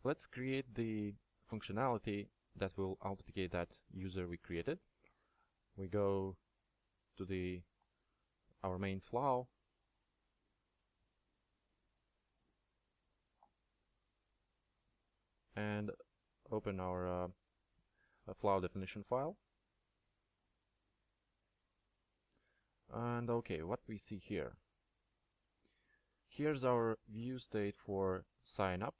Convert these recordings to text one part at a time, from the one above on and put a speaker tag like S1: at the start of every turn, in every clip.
S1: Let's create the functionality that will authenticate that user we created. We go to our main flow, and open our flow definition file. And okay, what we see here. Here's our view state for sign up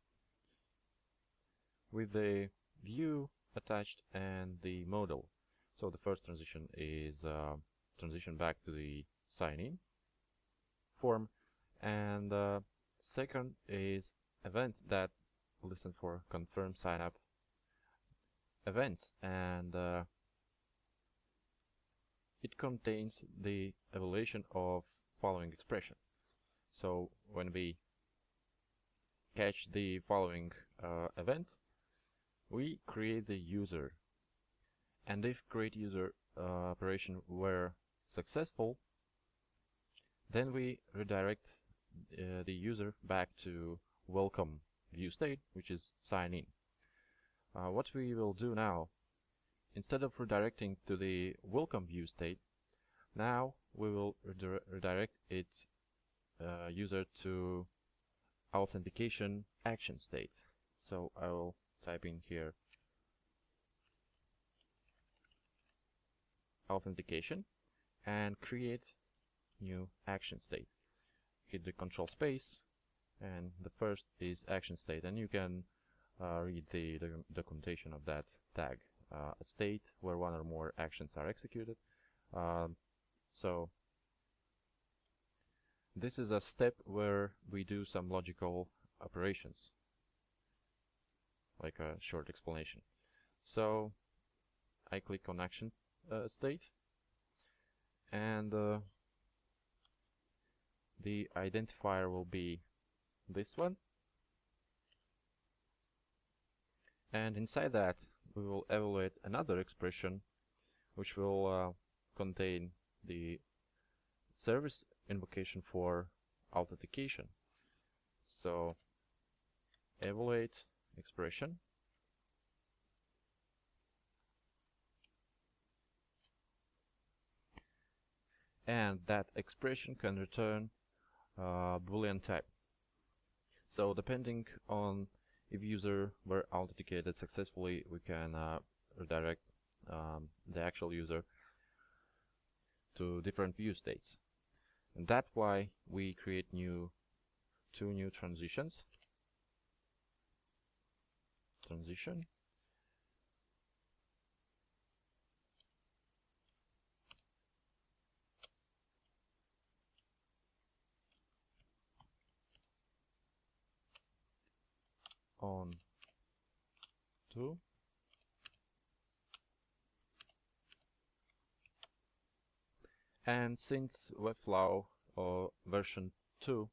S1: with the view attached and the modal. So the first transition is transition back to the sign in form, and second is events that listen for confirm sign up events, and it contains the evaluation of following expression. So when we catch the following event, we create the user, and if create user operation were successful, then we redirect the user back to welcome view state, which is sign in. What we will do now, instead of redirecting to the welcome view state, now we will redirect its user to authentication action state. So I will type in here authentication and create new action state. Hit the control space, and the first is action state, and you can read the documentation of that tag. A state where one or more actions are executed. So this is a step where we do some logical operations, like a short explanation. So I click on action state, and the identifier will be this one, and inside that we will evaluate another expression which will contain the service invocation for authentication. So evaluate expression, and that expression can return Boolean type. So depending on if user were authenticated successfully, we can redirect the actual user to different view states. And that's why we create two new transitions. Transition. On to and since Webflow version 2,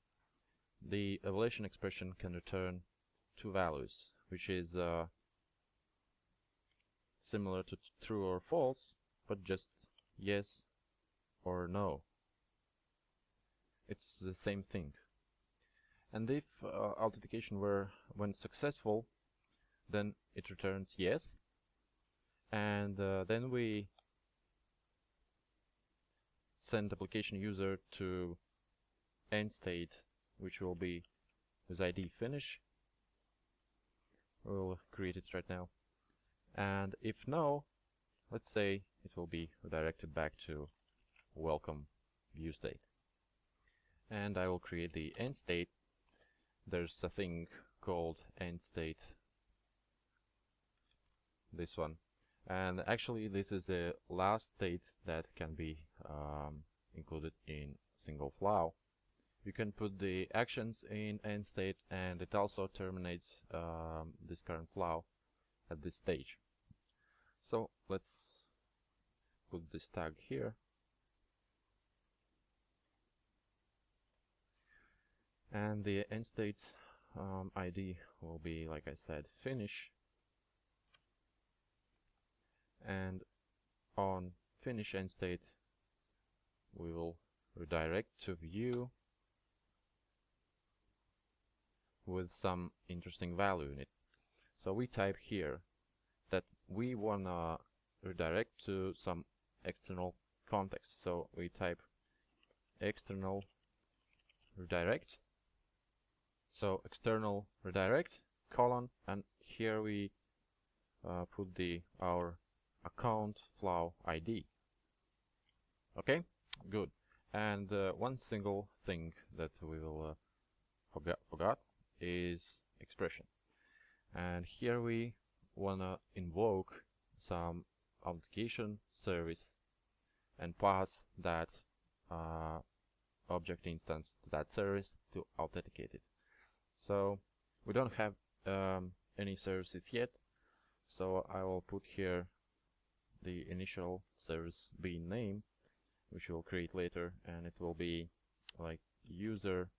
S1: the evaluation expression can return two values, which is similar to true or false, but just yes or no. It's the same thing. And if authentication went successful, then it returns yes, and then we send application user to end state, which will be with ID finish. We'll create it right now. And if no, let's say it will be redirected back to welcome view state. And I will create the end state. There's a thing called end state, this one, and actually this is the last state that can be included in single flow. You can put the actions in end state, and it also terminates this current flow at this stage. So let's put this tag here, and the end state ID will be, like I said, finish, and on finish end state we will redirect to view with some interesting value in it. So we type here that we wanna redirect to some external context. So we type external redirect. So external redirect colon, and here we put our account flow ID. Okay, good. And one single thing that we will forgot is expression. And here we wanna invoke some authentication service and pass that object instance to that service to authenticate it. So we don't have any services yet, so I will put here the initial service being name, which we'll create later, and it will be like user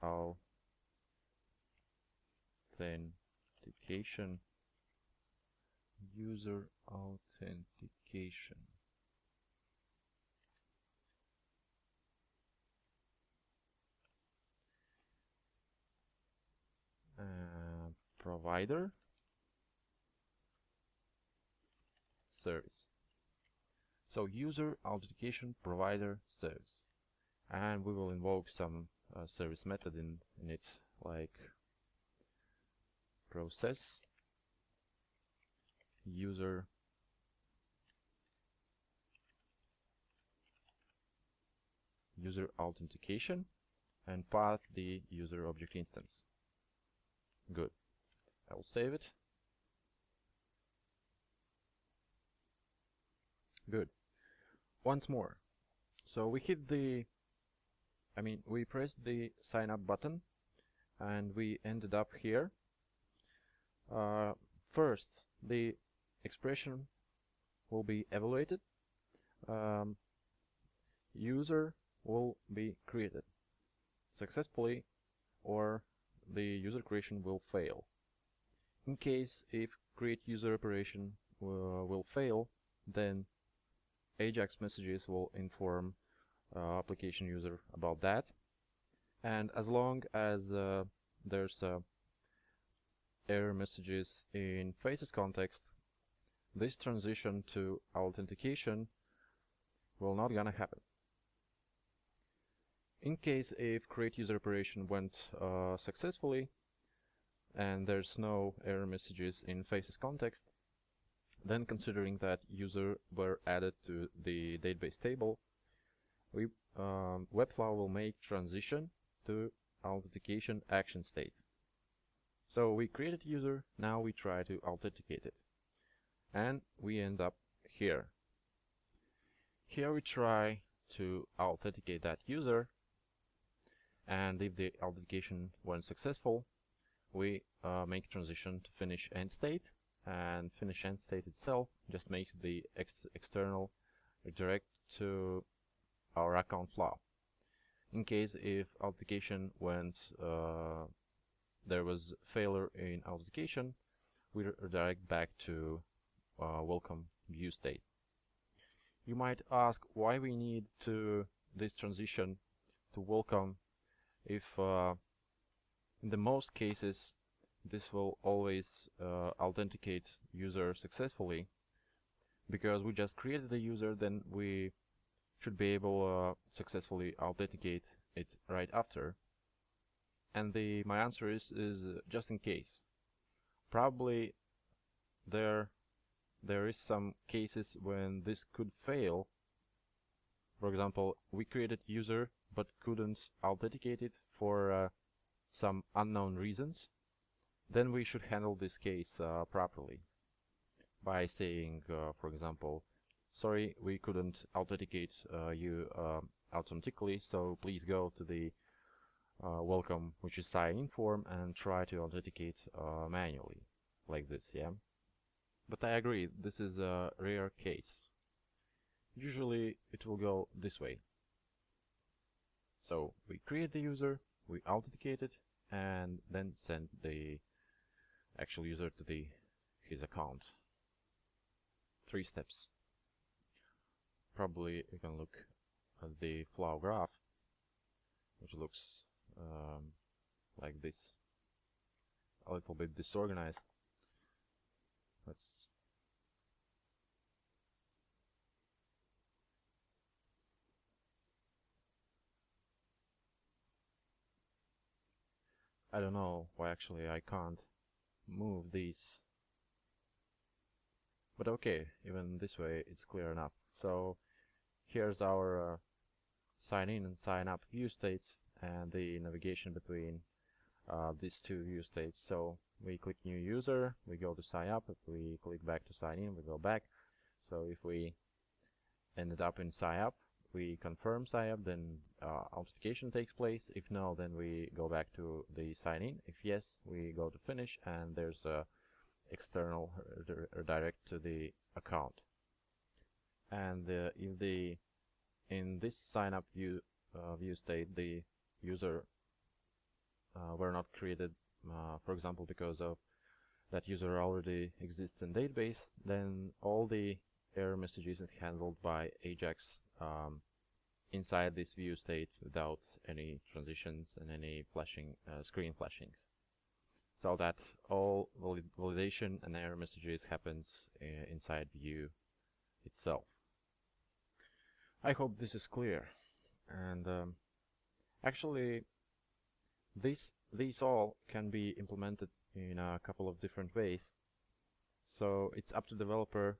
S1: authentication, user authentication. Provider service. So user authentication provider service, and we will invoke some service method in it, like process user authentication and path the user object instance. Good. I will save it. Good. Once more. So we hit we pressed the sign up button and we ended up here. First, the expression will be evaluated. User will be created successfully, or the user creation will fail. In case if create user operation will fail, then AJAX messages will inform application user about that. And as long as there's error messages in faces context, this transition to authentication will not gonna happen. In case if create user operation went successfully and there's no error messages in faces context, then considering that user were added to the database table, we Webflow will make transition to authentication action state. So we created user, now we try to authenticate it, and we end up here. Here we try to authenticate that user, and if the authentication went successful, we make transition to finish end state, and finish end state itself just makes the external redirect to our account flow. In case if authentication went, there was failure in authentication, we redirect back to welcome view state. You might ask why we need this transition to welcome if in the most cases this will always authenticate user successfully, because we just created the user, then we should be able successfully authenticate it right after. And my answer is just in case. Probably there is some cases when this could fail. For example, we created user but couldn't authenticate it for some unknown reasons. Then we should handle this case properly by saying, for example, sorry, we couldn't authenticate you automatically, so please go to the welcome, which is sign-in form, and try to authenticate manually, like this, yeah? But I agree, this is a rare case. Usually it will go this way. So we create the user, we authenticate it, and then send the actual user to his account. 3 steps. Probably you can look at the flow graph, which looks like this. a little bit disorganized. I don't know why actually I can't move these. But okay, even this way it's clear enough. So here's our sign in and sign up view states and the navigation between these two view states. So we click new user, we go to sign up. If we click back to sign in, we go back. So if we ended up in sign up, we confirm sign up, then authentication takes place. If no, then we go back to the sign in. If yes, we go to finish, and there's a external redirect to the account. And if in this sign up view state the user were not created, for example, because of that user already exists in database, then all the error messages are handled by Ajax inside this view state without any transitions and any flashing screen flashings, so that all validation and error messages happens inside view itself. I hope this is clear. And actually these all can be implemented in a couple of different ways, so it's up to developer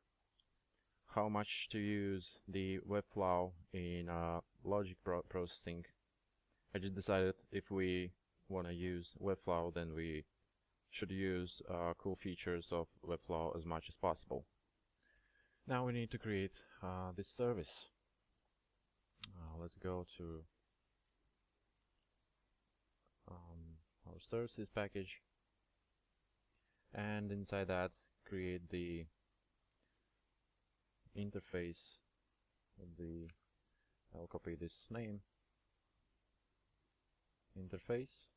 S1: how much to use the Webflow in logic processing. I just decided if we want to use Webflow, then we should use cool features of Webflow as much as possible. Now we need to create this service. Let's go to our services package, and inside that create the interface of I'll copy this name, interface,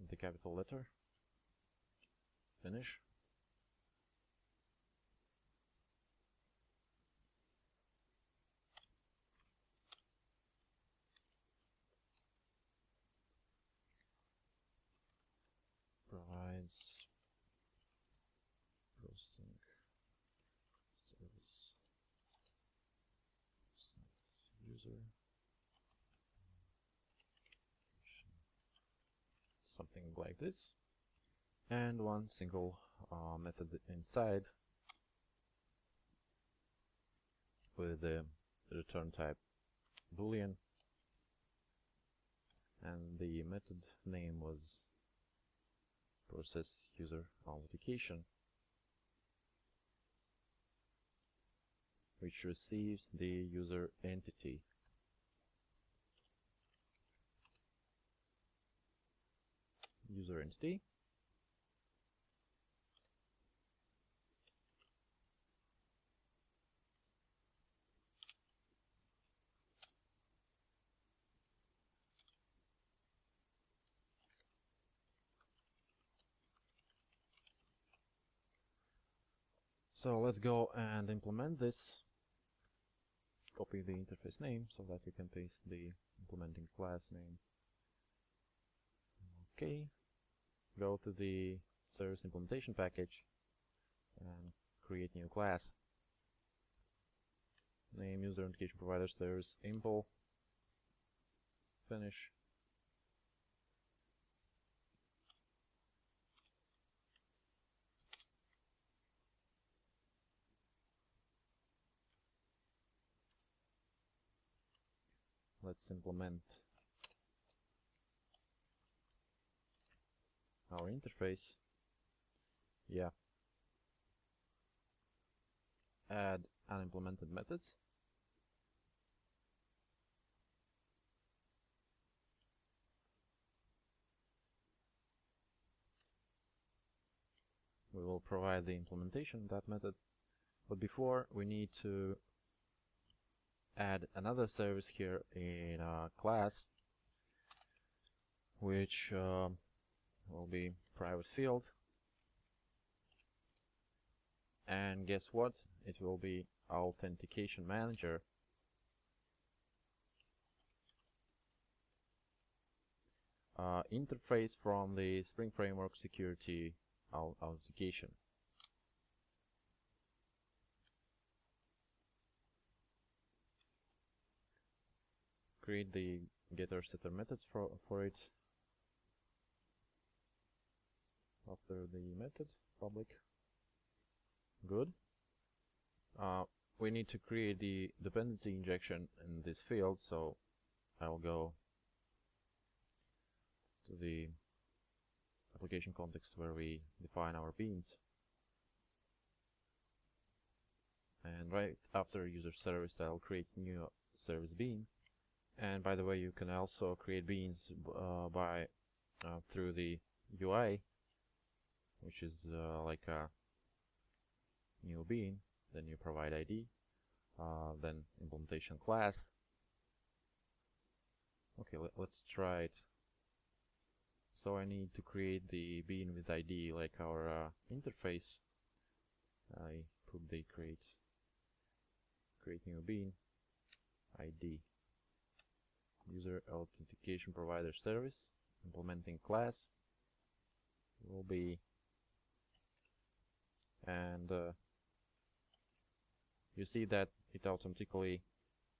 S1: the capital letter, finish. Provides processing service user, something like this, and one single method inside with the return type boolean, and the method name was process user authentication, which receives the user entity. User entity. So let's go and implement this. Copy the interface name so that you can paste the implementing class name. Okay. Go to the service implementation package and create new class. Name user authentication provider service impl. Finish. Let's implement our interface. Yeah. Add unimplemented methods. We will provide the implementation of that method, but before we need to add another service here in a class, which will be private field, and guess what? It will be authentication manager. interface from the Spring Framework Security authentication. Create the getter setter methods for it. After the method public. Good. We need to create the dependency injection in this field, so I'll go to the application context where we define our beans, and right after user service I'll create new service bean. And by the way, you can also create beans through the UI, which is like a new bean. Then you provide ID, then implementation class. Okay, let's try it. So I need to create the bean with ID like our interface. I put the create new bean ID, user authentication provider service, implementing class will be, and you see that it automatically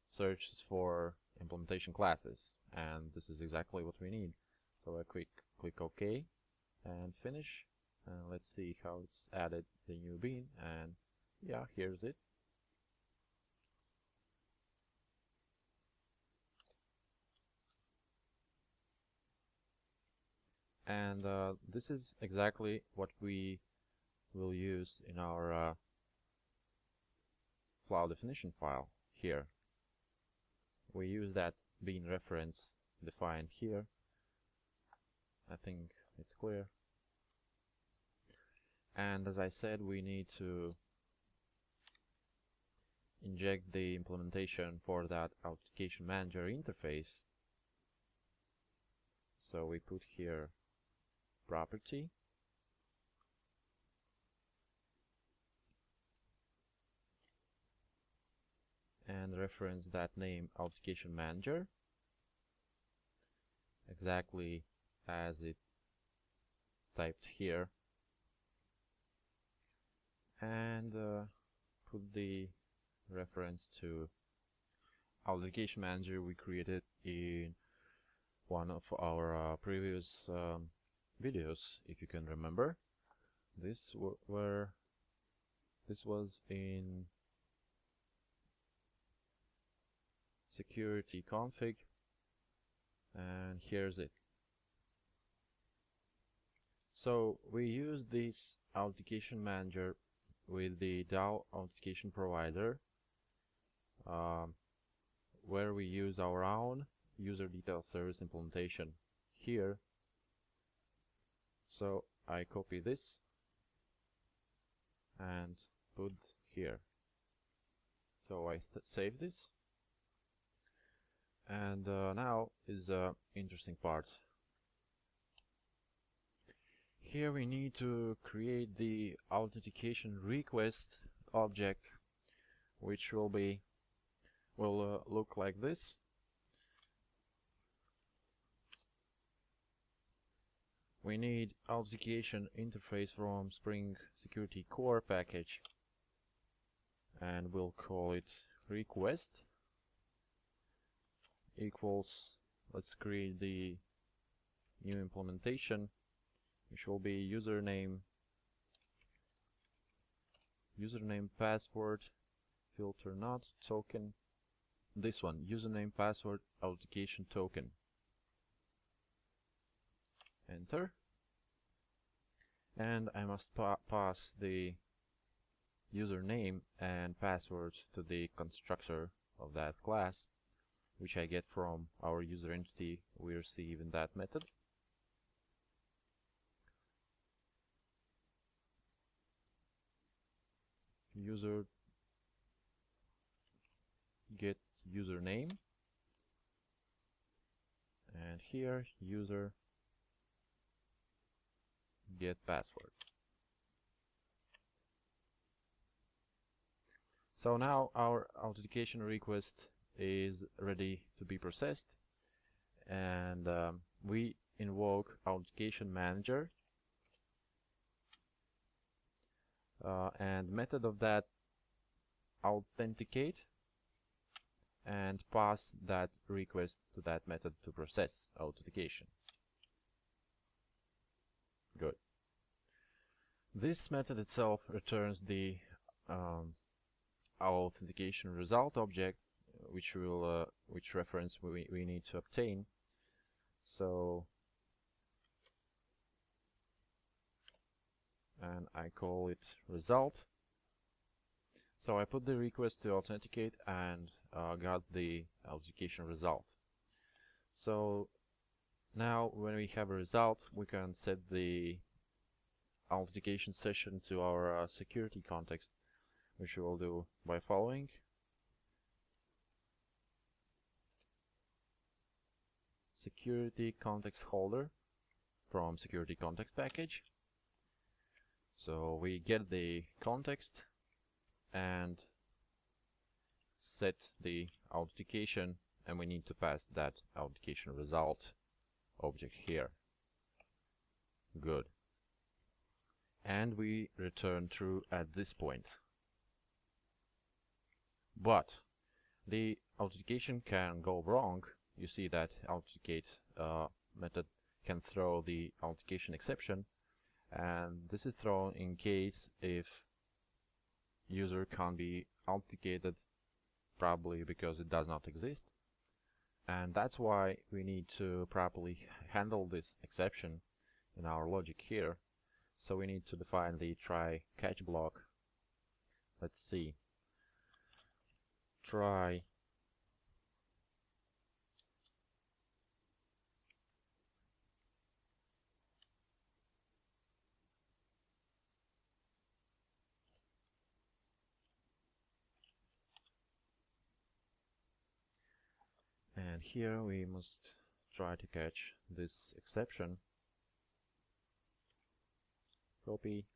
S1: searches for implementation classes, and this is exactly what we need. So I click OK and finish, and let's see how it's added the new bean, and yeah, here's it. And this is exactly what we will use in our flow definition file here. We use that bean reference defined here. I think it's clear. And as I said, we need to inject the implementation for that authentication manager interface. So we put here property, and reference that name authentication manager exactly as it typed here, and put the reference to authentication manager we created in one of our previous videos, if you can remember. This was in security config, and here's it. So we use this authentication manager with the DAO authentication provider, where we use our own user detail service implementation here. So I copy this and put here. So I save this, and now is the interesting part. Here we need to create the authentication request object, which will look like this. We need authentication interface from Spring Security Core package, and we'll call it request equals, let's create the new implementation, which will be username password filter not token, this one, username password authentication token. Enter, and I must pass the username and password to the constructor of that class, which I get from our user entity we receive in that method. User get username, and here user get password. So now our authentication request is ready to be processed, and we invoke authentication manager, and method of that authenticate, and pass that request to that method to process authentication. Good. This method itself returns the authentication result object, which reference we need to obtain. So, and I call it result. So I put the request to authenticate and got the authentication result. So now when we have a result, we can set the authentication session to our security context, which we will do by following. Security context holder from security context package. So we get the context and set the authentication, and we need to pass that authentication result object here. Good. And we return true at this point. But the authentication can go wrong. You see that authenticate method can throw the authentication exception, and this is thrown in case if user can't be authenticated, probably because it does not exist. And that's why we need to properly handle this exception in our logic here. So we need to define the try catch block. Let's see. Try and here we must try to catch this exception. Copy,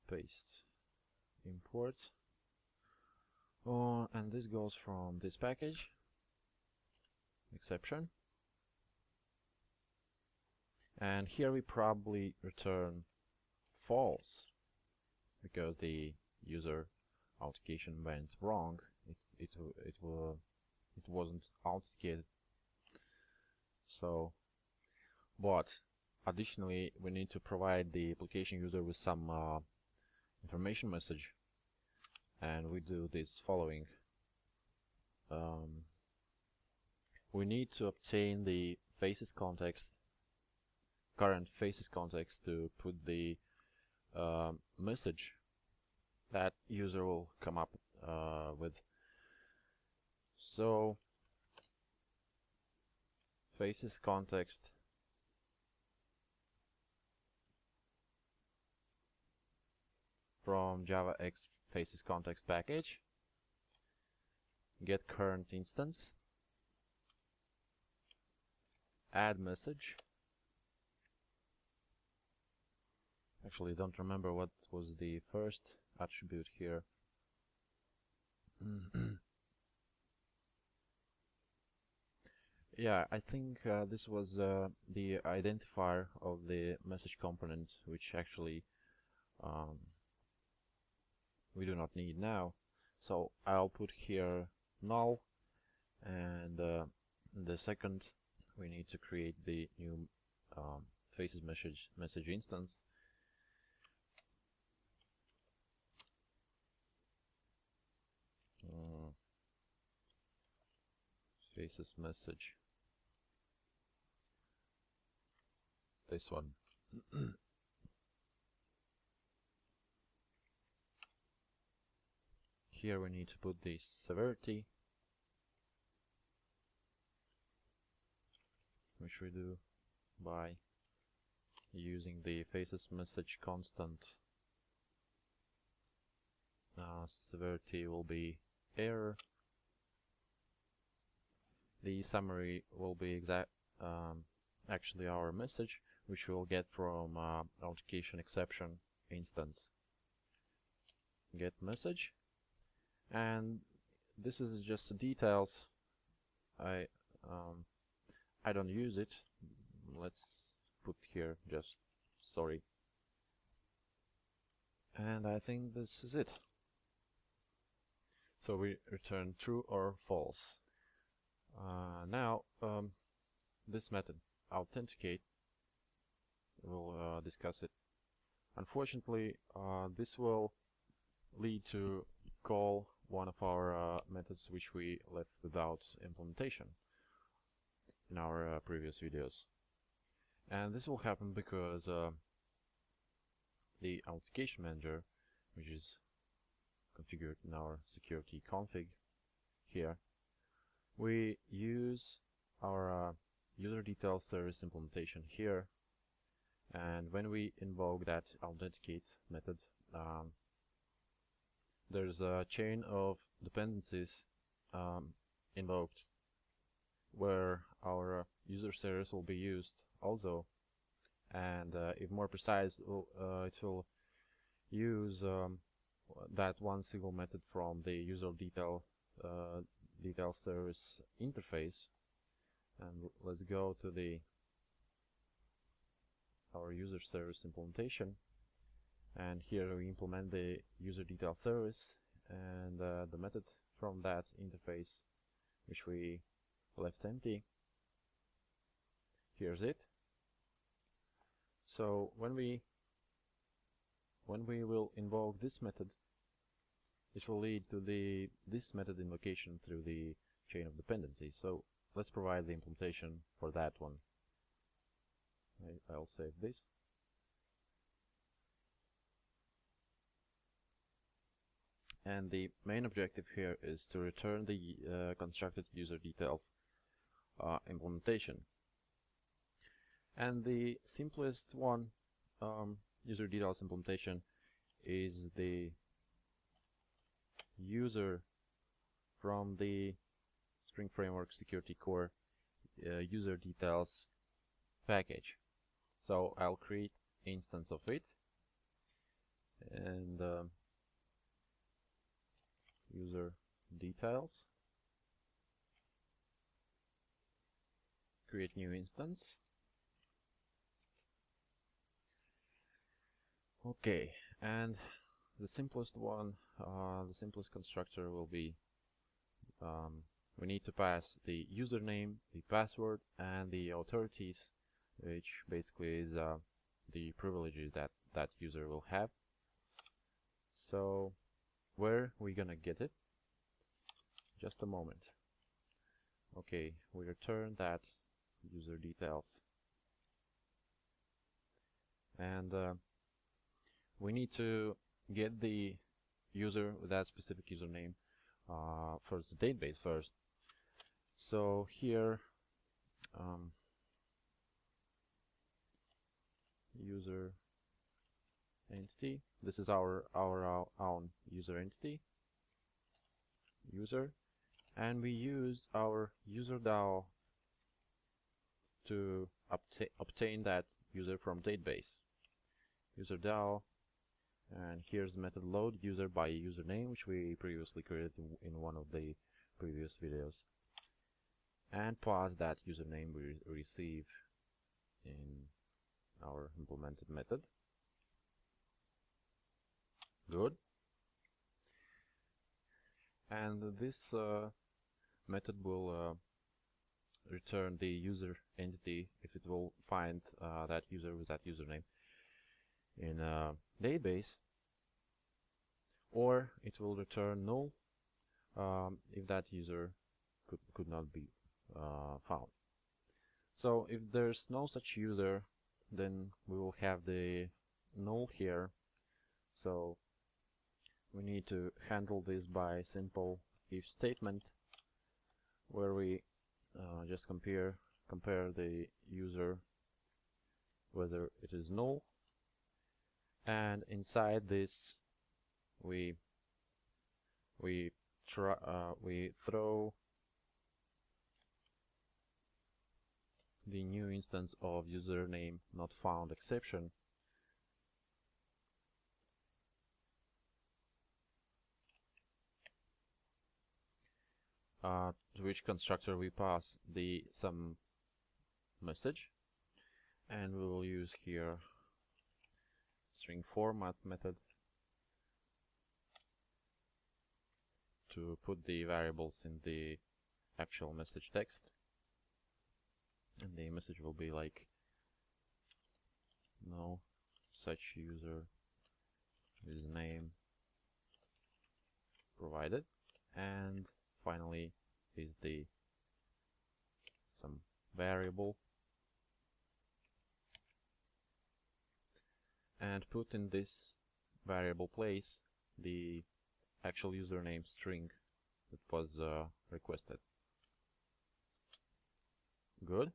S1: paste, import, and this goes from this package, exception, and here we probably return false because the user authentication went wrong. It wasn't authenticated. So, but additionally, we need to provide the application user with some information message, and we do this following. We need to obtain the faces context, current faces context, to put the message that user will come up with. So, faces context from JavaX faces context package, get current instance, add message. Actually, don't remember what was the first attribute here. Yeah, I think this was the identifier of the message component, which actually we do not need now. So I'll put here null, and in the second we need to create the new faces message instance. Faces message. This one. Here we need to put the severity, which we do by using the faces message constant. Severity will be error. The summary will be actually our message, which we'll get from authentication exception instance. Get message, and this is just the details. I don't use it. Let's put here just sorry. And I think this is it. So we return true or false. Now this method, authenticate, we'll discuss it. Unfortunately, this will lead to call one of our methods which we left without implementation in our previous videos. And this will happen because the authentication manager, which is configured in our security config here, we use our user detail service implementation here, and when we invoke that authenticate method, there's a chain of dependencies invoked where our user service will be used also, and if more precise, it will use that one single method from the user detail service interface. And let's go to our user service implementation, and here we implement the user detail service, and the method from that interface which we left empty, here's it. So when we will invoke this method, it will lead to this method invocation through the chain of dependencies. So let's provide the implementation for that one. I'll save this. And the main objective here is to return the constructed user details implementation. And the simplest one, user details implementation, is the user from the Spring Framework Security Core user details package. So I'll create instance of it, and user details, create new instance. Okay, and the simplest one, the simplest constructor will be we need to pass the username, the password, and the authorities, which basically is the privileges that that user will have. So where we gonna get it? Just a moment. Okay, we return that user details, and we need to get the user with that specific username for the database first. So here, user entity. This is our own user entity, user, and we use our user DAO to obtain that user from database. User DAO, and here's the method load user by username, which we previously created in one of the previous videos, and pass that username we receive in our implemented method. Good. And this method will return the user entity if it will find that user with that username in a database, or it will return null if that user could not be found. So if there's no such user, then we will have the null here. So we need to handle this by simple if statement, where we just compare the user whether it is null, and inside this we throw the new instance of username not found exception, to which constructor we pass some message, and we will use here string format method to put the variables in the actual message text, and the message will be like no such user with name provided, and finally is the some variable, and put in this variable place the actual username string that was requested. Good.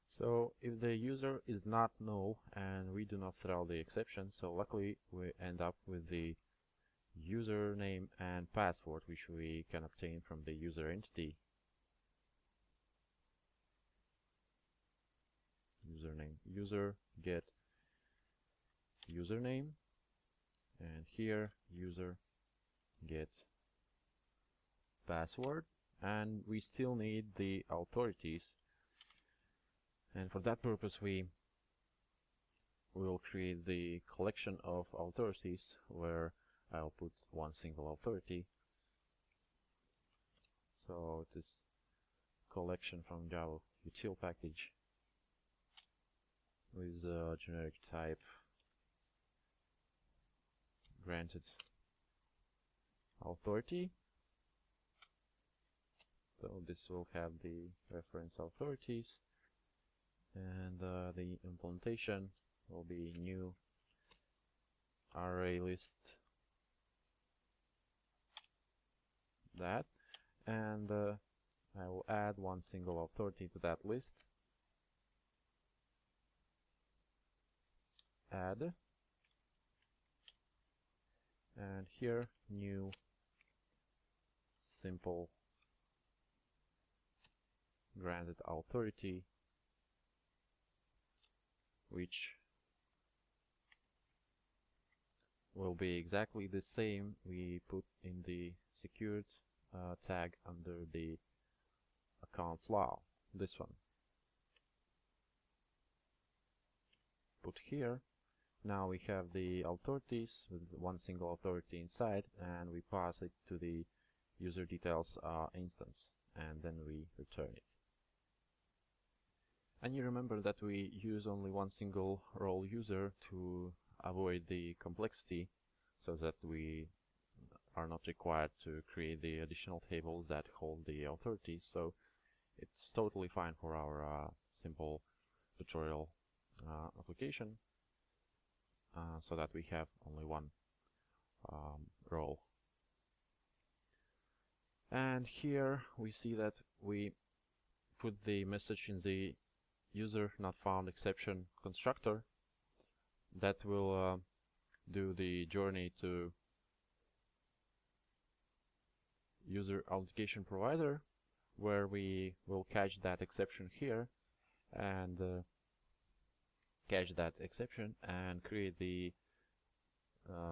S1: So if the user is not null and we do not throw the exception, so luckily we end up with the username and password, which we can obtain from the user entity. Username, user get username, and here user get password, and we still need the authorities, and for that purpose we will create the collection of authorities where I'll put one single authority. So it is collection from Java util package with a generic type granted authority. So this will have the reference authorities, and the implementation will be new array list that, and I will add one single authority to that list. Add, and here new simple granted authority, which will be exactly the same we put in the secured tag under the account flaw, this one. Put here. Now we have the authorities with one single authority inside, and we pass it to the user details instance, and then we return it. And you remember that we use only one single role user to avoid the complexity, so that we are not required to create the additional tables that hold the authorities. So it's totally fine for our simple tutorial application, so that we have only one role. And here we see that we put the message in the user not found exception constructor that will do the journey to user authentication provider, where we will catch that exception here and catch that exception and create the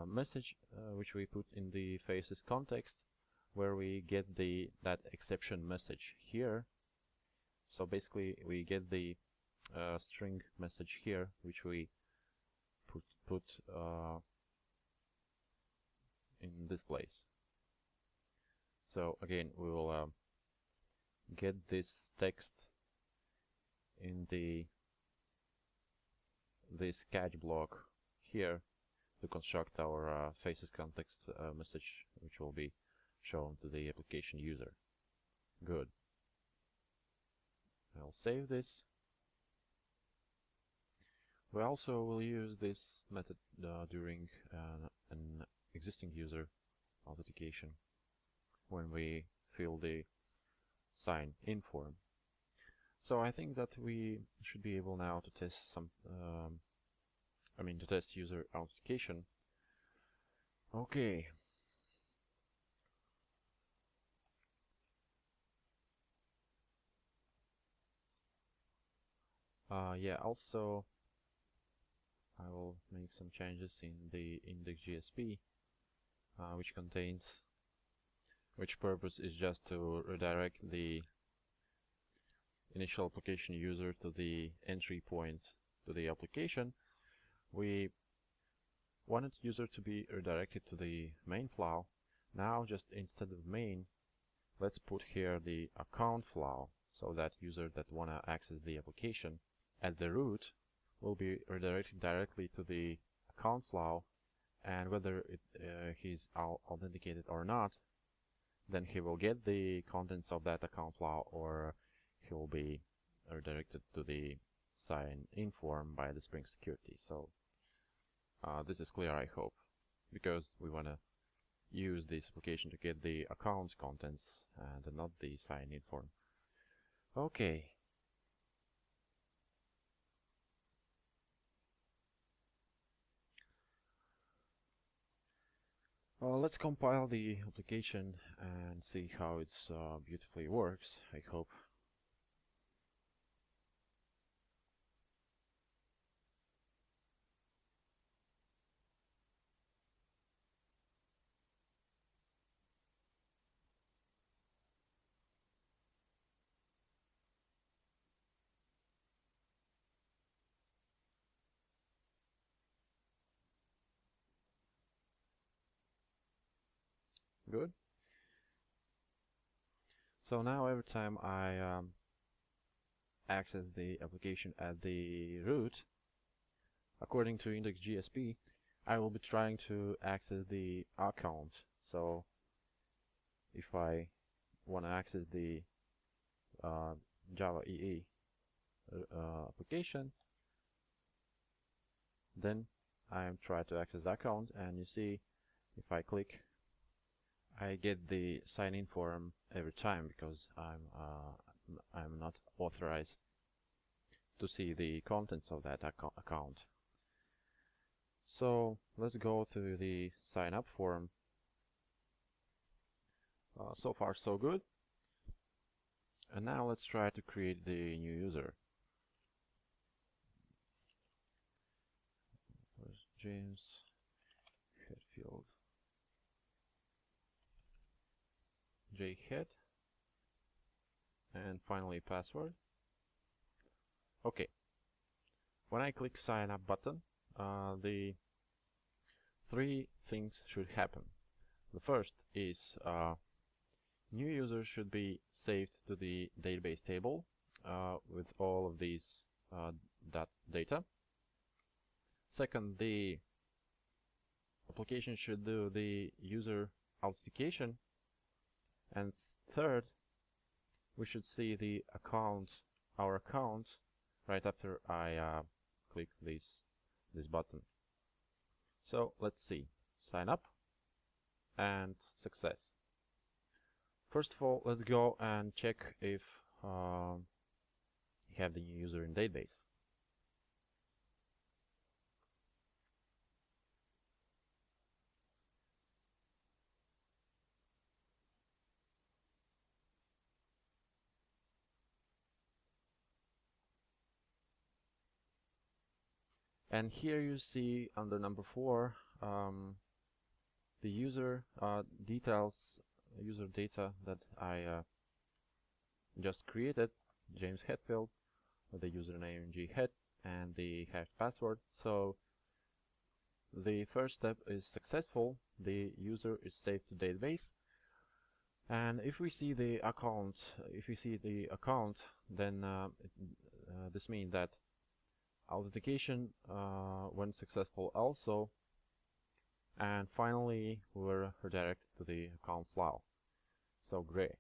S1: message which we put in the faces context, where we get that exception message here. So basically we get the string message here, which we put in this place. So again, we will get this text in this catch block here to construct our faces context message, which will be shown to the application user. Good. I'll save this. We also will use this method during an existing user authentication when we fill the sign in form. So I think that we should be able now to test some, to test user authentication. Okay. Yeah, also I will make some changes in the index.jsp, which purpose is just to redirect the initial application user to the entry point to the application, we wanted user to be redirected to the main flow. Now just instead of main, let's put here the account flow, so that user that wanna access the application at the root will be redirected directly to the account flow, and whether he's authenticated or not, then he will get the contents of that account flow, or he will be redirected to the sign-in form by the Spring Security. So this is clear, I hope, because we want to use this application to get the account contents and not the sign-in form. Okay. Let's compile the application and see how it beautifully works, I hope. Good. So now every time I access the application at the root, according to index.jsp, I will be trying to access the account. So if I want to access the Java EE application, then I am trying to access the account, and you see if I click, I get the sign-in form every time, because I'm not authorized to see the contents of that account. So let's go to the sign up form. So far so good. And now let's try to create the new user. First, James Hetfield. JHead, and finally password. Okay. When I click sign up button, the three things should happen. The first is new user should be saved to the database table with all of these data. Second, the application should do the user authentication. And third, we should see the account, our account, right after I click this button. So let's see. Sign up and success. First of all, let's go and check if you have the new user in database. And here you see under number 4 the user details, user data that I just created, James Hetfield, with the username jhead and the hashed password. So the first step is successful. The user is saved to database. And if we see the account, then this means that authentication went successful also, and finally we're redirected to the account flow. So great,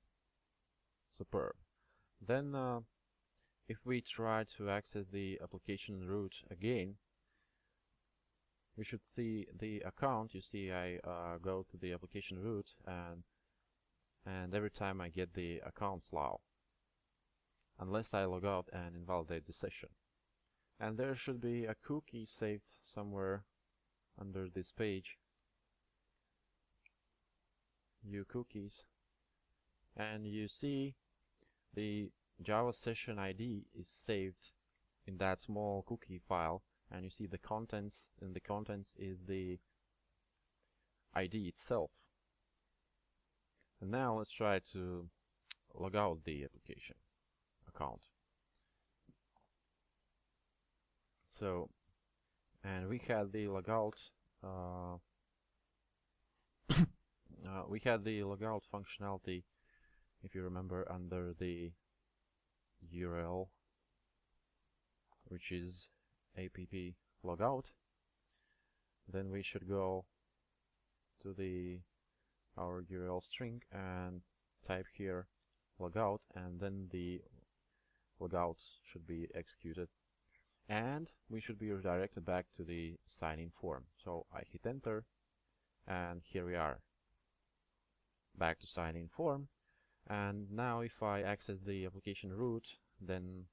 S1: superb. Then if we try to access the application root again, we should see the account. You see I go to the application root, and every time I get the account flow, unless I log out and invalidate the session. And there should be a cookie saved somewhere under this page. View cookies. And you see the Java session ID is saved in that small cookie file. And you see the contents, and the contents is the ID itself. And now let's try to log out the application account. So, and we had the logout. We had the logout functionality, if you remember, under the URL, which is app logout. Then we should go to our URL string and type here logout, and then the logout should be executed, and we should be redirected back to the sign-in form. So I hit enter, and here we are, back to sign-in form. And now if I access the application root, then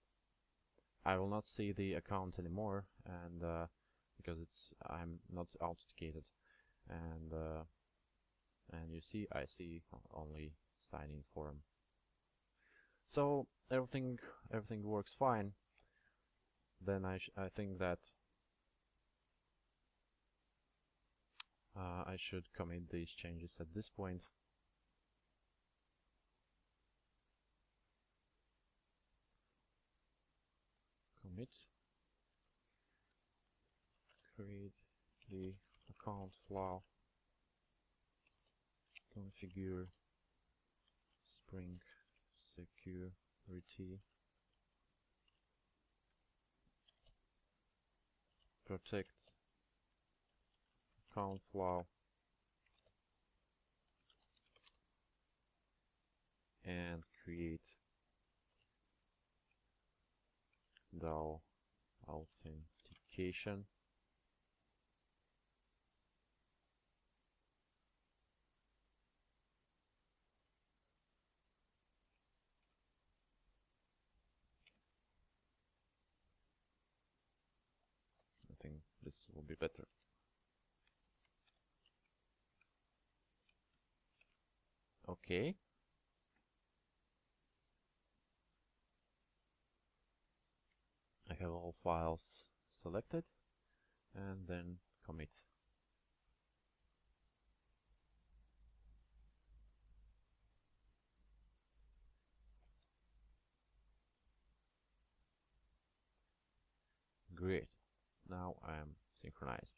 S1: I will not see the account anymore, and because I'm not authenticated, and you see I see only sign-in form. So everything works fine. Then I think that I should commit these changes at this point. Commit, create the account flow, configure Spring Security, protect account flow, and create the authentication. I think this will be better. Okay. I have all files selected, and then commit. Great. Now I am synchronized.